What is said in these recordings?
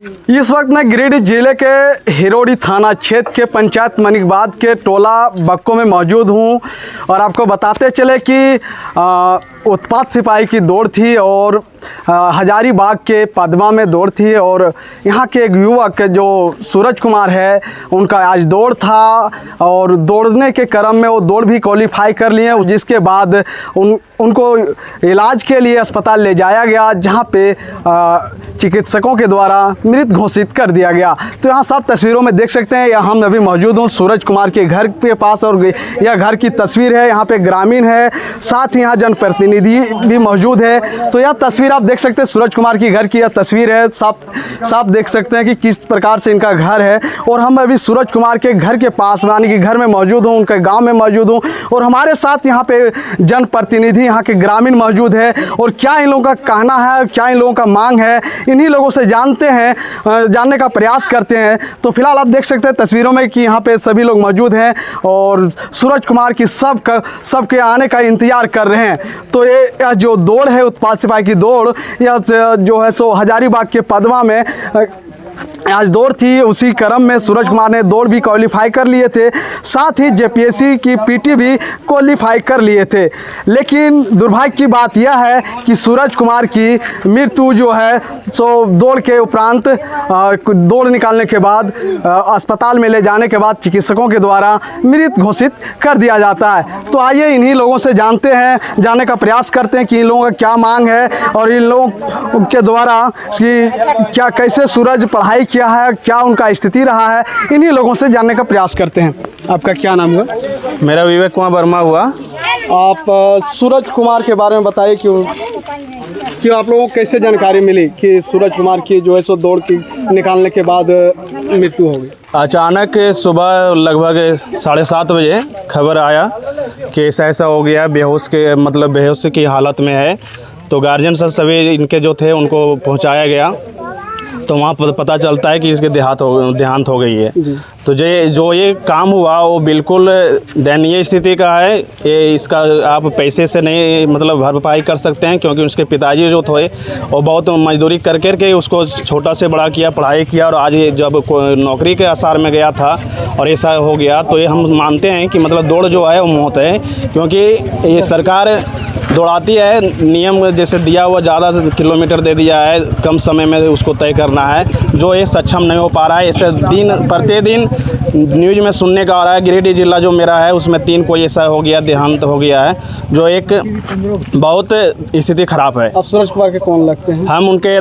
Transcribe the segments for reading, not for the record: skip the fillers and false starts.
इस वक्त मैं गिरिडीह जिले के हिरोडी थाना क्षेत्र के पंचायत मनिकबाद के टोला बक्को में मौजूद हूं और आपको बताते चले कि उत्पात सिपाही की दौड़ थी और हजारीबाग के पदमा में दौड़ थी और यहाँ के एक युवक जो सूरज कुमार है उनका आज दौड़ था और दौड़ने के क्रम में वो दौड़ भी क्वालिफाई कर लिए, जिसके बाद उनको इलाज के लिए अस्पताल ले जाया गया, जहाँ पे चिकित्सकों के द्वारा मृत घोषित कर दिया गया। तो यहाँ सब तस्वीरों में देख सकते हैं, हम अभी मौजूद हूँ सूरज कुमार के घर के पास और यह घर की तस्वीर है। यहाँ पे ग्रामीण है, साथ ही यहाँ जनप्रतिनिधि भी मौजूद है। तो यह तस्वीर आप देख सकते हैं सूरज कुमार की घर की यह तस्वीर है, साफ देख सकते हैं कि किस प्रकार से इनका घर है। और हम अभी सूरज कुमार के घर के पास यानी कि घर में मौजूद हूँ, उनके गाँव में मौजूद हूँ और हमारे साथ यहाँ पे जनप्रतिनिधि यहाँ के ग्रामीण मौजूद है। और क्या इन लोगों का कहना है, क्या इन लोगों का मांग है, इन्हीं लोगों से जानते हैं, जानने का प्रयास करते हैं। तो फिलहाल आप देख सकते हैं तस्वीरों में कि यहाँ पे सभी लोग मौजूद हैं और सूरज कुमार की सबके आने का इंतजार कर रहे हैं। तो ये जो दौड़ है उत्पात सिपाही की दौड़, यह जो है सो हजारीबाग के पदमा में आज दौड़ थी। उसी क्रम में सूरज कुमार ने दौड़ भी क्वालिफाई कर लिए थे, साथ ही जेपीएससी की पीटी भी क्वालिफाई कर लिए थे। लेकिन दुर्भाग्य की बात यह है कि सूरज कुमार की मृत्यु जो है सो दौड़ के उपरांत दौड़ निकालने के बाद अस्पताल में ले जाने के बाद चिकित्सकों के द्वारा मृत घोषित कर दिया जाता है। तो आइए इन्हीं लोगों से जानते हैं, जानने का प्रयास करते हैं कि इन लोगों का क्या मांग है और इन लोगों के द्वारा कि क्या कैसे सूरज पढ़ाई किया है, क्या उनका स्थिति रहा है, इन्हीं लोगों से जानने का प्रयास करते हैं। आपका क्या नाम हुआ? मेरा विवेक कुमार वर्मा हुआ। आप सूरज कुमार के बारे में बताइए कि आप लोगों को कैसे जानकारी मिली कि सूरज कुमार की जो है सो दौड़ की निकालने के बाद मृत्यु हो गई? अचानक सुबह लगभग 7:30 बजे खबर आया कि ऐसा हो गया, बेहोश की हालत में है। तो गार्जियन सभी इनके जो थे उनको पहुंचाया गया, तो वहाँ पर पता चलता है कि इसके देहांत हो गई है। तो जो ये काम हुआ वो बिल्कुल दयनीय स्थिति का है। ये इसका आप पैसे से नहीं भरपाई कर सकते हैं, क्योंकि उसके पिताजी जो थे वो बहुत मजदूरी करके उसको छोटा से बड़ा किया, पढ़ाई किया और आज ये जब नौकरी के आसार में गया था और ऐसा हो गया, तो ये हम मानते हैं कि दौड़ जो है वो मौत है। क्योंकि ये सरकार दौड़ाती है, नियम जैसे दिया हुआ ज़्यादा किलोमीटर दे दिया है, कम समय में उसको तय करना है, जो ये सक्षम नहीं हो पा रहा है। ऐसे प्रतिदिन न्यूज़ में सुनने का आ रहा है। गिरिडीह जिला जो मेरा है उसमें 3 कोई ऐसा हो गया, देहांत हो गया है, जो एक बहुत स्थिति खराब है। आप सूरज कुमार के कौन लगते हैं? हम उनके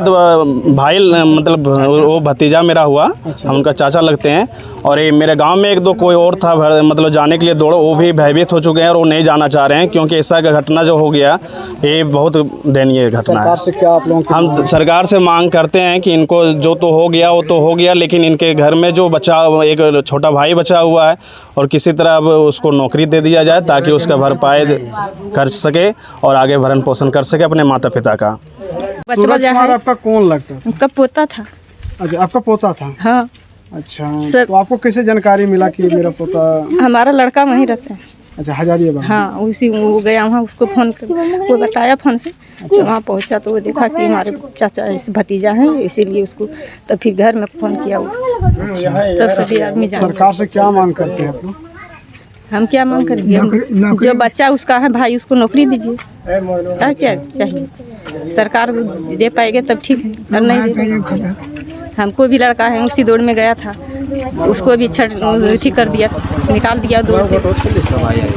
भाई वो भतीजा मेरा हुआ। अच्छा। हम उनका चाचा लगते हैं। और ये मेरे गांव में 1-2 कोई और था जाने के लिए दौड़, वो भी भयभीत हो चुके हैं और वो नहीं जाना चाह रहे हैं, क्योंकि ऐसा घटना जो हो गया ये बहुत दयनीय घटना है। सरकार से क्या आप लोगों की हम सरकार से मांग करते हैं कि इनको जो तो हो गया वो तो हो गया, लेकिन इनके घर में जो एक छोटा भाई बचा हुआ है और किसी तरह अब उसको नौकरी दे दिया जाए, ताकि उसका भरपाई कर सके और आगे भरण पोषण कर सके अपने माता पिता का। सूरज कुमार आपका कौन लगता है? उनका पोता था। अच्छा, आपका पोता था? हाँ। अच्छा, तो आपको कैसे जानकारी मिला कि मेरा पोता? हमारा लड़का वहीं रहता है। अच्छा, हजारीबाग? हाँ, उसी वो गया वहाँ, उसको फोन कर, वो बताया फोन से। अच्छा, वहाँ पहुँचा तो वो देखा कि हमारे चाचा भतीजा हैं, इसीलिए उसको तब फिर घर में फ़ोन किया वो, तब सभी आदमी जान। सरकार से क्या मांग करते हैं आप लोग? हम क्या मांग करेंगे? जो बच्चा उसका है भाई, उसको नौकरी दीजिए। क्या चाहिए? सरकार दे पाएंगे तब ठीक है, और नहीं दे पाएंगे। हमको भी लड़का है, उसी दौड़ में गया था, उसको भी कर दिया, निकाल दिया दौड़ से।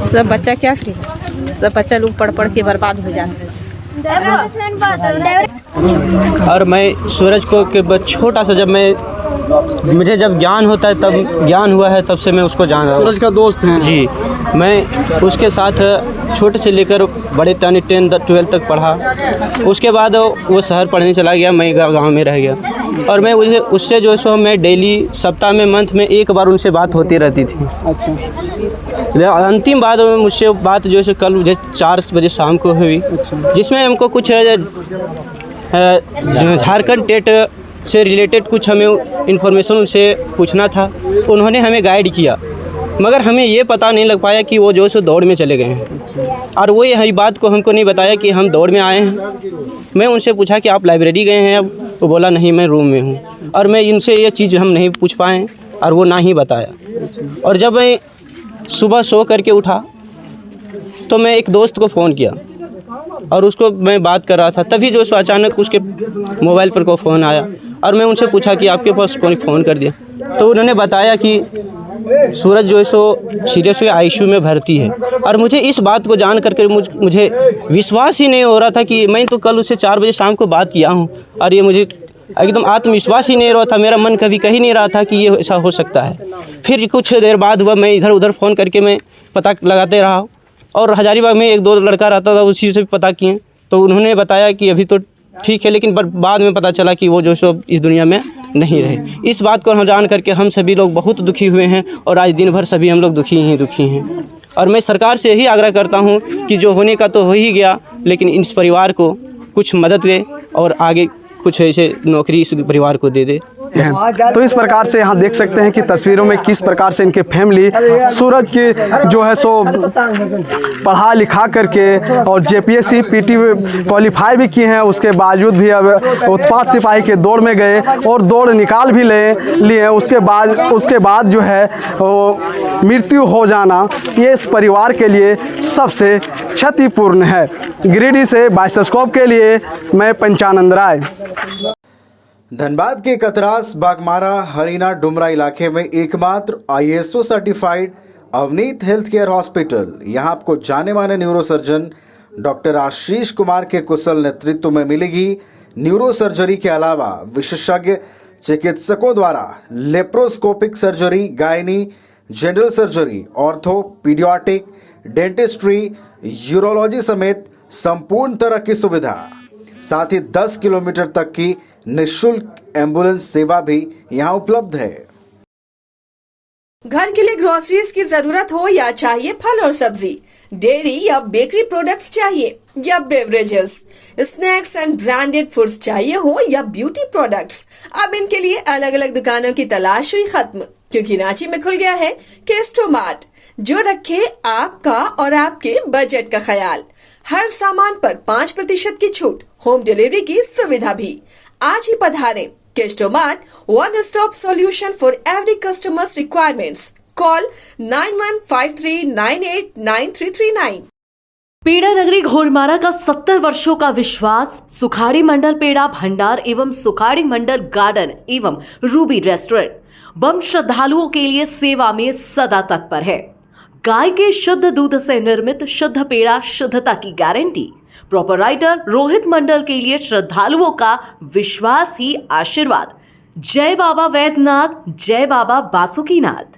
सब बच्चा क्या करेगा? सब बच्चा लोग पढ़ के बर्बाद हो जाते हैं। और मैं सूरज को छोटा सा मुझे जब ज्ञान होता है, तब ज्ञान हुआ है, तब से मैं उसको जान रहा हूँ। सूरज का दोस्त हैं? जी, मैं उसके साथ छोटे से लेकर बड़े 10-12 तक पढ़ा। उसके बाद वो शहर पढ़ने चला गया, मैं गांव में रह गया। और मैं उससे जो सो मैं डेली सप्ताह में मंथ में 1 बार उनसे बात होती रहती थी। अच्छा। अंतिम बात मुझसे बात जो है कल मुझे 4 बजे शाम को हुई। अच्छा। जिसमें हमको कुछ झारखंड टेट से रिलेटेड कुछ हमें इन्फॉर्मेशन उनसे पूछना था। उन्होंने हमें गाइड किया, मगर हमें ये पता नहीं लग पाया कि वो जो सो दौड़ में चले गए हैं। अच्छा। और वो यही बात को हमको नहीं बताया कि हम दौड़ में आए हैं। मैं उनसे पूछा कि आप लाइब्रेरी गए हैं? अब वो बोला नहीं मैं रूम में हूँ, और मैं इनसे ये चीज़ हम नहीं पूछ पाए और वो ना ही बताया। और जब मैं सुबह सो करके उठा तो मैं एक दोस्त को फ़ोन किया और उसको मैं बात कर रहा था, तभी जो सो अचानक उसके मोबाइल पर को फ़ोन आया और मैं उनसे पूछा कि आपके पास कौन फ़ोन कर दिया, तो उन्होंने बताया कि सूरज जो है सो सीरियस आईसीयू में भर्ती है। और मुझे इस बात को जान करके मुझे विश्वास ही नहीं हो रहा था कि मैं तो कल उससे 4 बजे शाम को बात किया हूँ, और ये मुझे एकदम आत्मविश्वास ही नहीं रहा था, मेरा मन कभी कहीं नहीं रहा था कि ये ऐसा हो सकता है। फिर कुछ देर बाद हुआ, मैं इधर उधर फ़ोन करके मैं पता लगाते रहा, और हजारीबाग में 1-2 लड़का रहता था, उसी से पता किए तो उन्होंने बताया कि अभी तो ठीक है, लेकिन बाद में पता चला कि वो जो सो इस दुनिया में नहीं रहे। इस बात को हम जान करके हम सभी लोग बहुत दुखी हुए हैं, और आज दिन भर सभी हम लोग दुखी हैं। और मैं सरकार से यही आग्रह करता हूं कि जो होने का तो हो ही गया, लेकिन इस परिवार को कुछ मदद दे और आगे कुछ ऐसे नौकरी इस परिवार को दे दे। तो इस प्रकार से यहाँ देख सकते हैं कि तस्वीरों में किस प्रकार से इनके फैमिली सूरज की जो है सो पढ़ा लिखा करके और जेपीएससी पीटी क्वालिफाई भी किए हैं, उसके बावजूद भी अब उत्पाद सिपाही के दौड़ में गए और दौड़ निकाल भी लिए। उसके बाद जो है वो मृत्यु हो जाना, ये इस परिवार के लिए सबसे क्षतिपूर्ण है। गिरिडीह से बाइस्कोप के लिए मैं पंचानंद राय। धनबाद के कतरास बागमारा हरीना डुमरा इलाके में एकमात्र ISO certified Avneet health care hospital. यहां आपको जाने माने न्यूरोसर्जन डॉक्टर आशीष कुमार के कुशल नेतृत्व में मिलेगी न्यूरो सर्जरी के अलावा विशेषज्ञ चिकित्सकों द्वारा laparoscopic surgery, gynae, general surgery, ortho, paediatric, dentistry, urology समेत संपूर्ण तरह की सुविधा। साथ ही 10 किलोमीटर तक की निःशुल्क एम्बुलेंस सेवा भी यहां उपलब्ध है। घर के लिए ग्रोसरीज की जरूरत हो या चाहिए फल और सब्जी, डेयरी या बेकरी प्रोडक्ट्स चाहिए या beverages, snacks and branded foods चाहिए हो या ब्यूटी प्रोडक्ट्स, अब इनके लिए अलग अलग दुकानों की तलाश हुई खत्म, क्योंकि रांची में खुल गया है केस्टोमार्ट, जो रखे आपका और आपके बजट का ख्याल। हर सामान पर 5% की छूट, होम डिलीवरी की सुविधा भी। आज ही पधारें। Kestomart, one stop solution for every customers requirements. Call 9153989339। पेड़ा नगरी घोड़मारा का 70 वर्षों का विश्वास सुखाड़ी मंडल पेड़ा भंडार एवं सुखाड़ी मंडल गार्डन एवं रूबी रेस्टोरेंट बम श्रद्धालुओं के लिए सेवा में सदा तत्पर है। गाय के शुद्ध दूध से निर्मित शुद्ध पेड़ा, शुद्धता की गारंटी। प्रोपराइटर रोहित मंडल के लिए श्रद्धालुओं का विश्वास ही आशीर्वाद। जय बाबा वैद्यनाथ, जय बाबा बासुकीनाथ।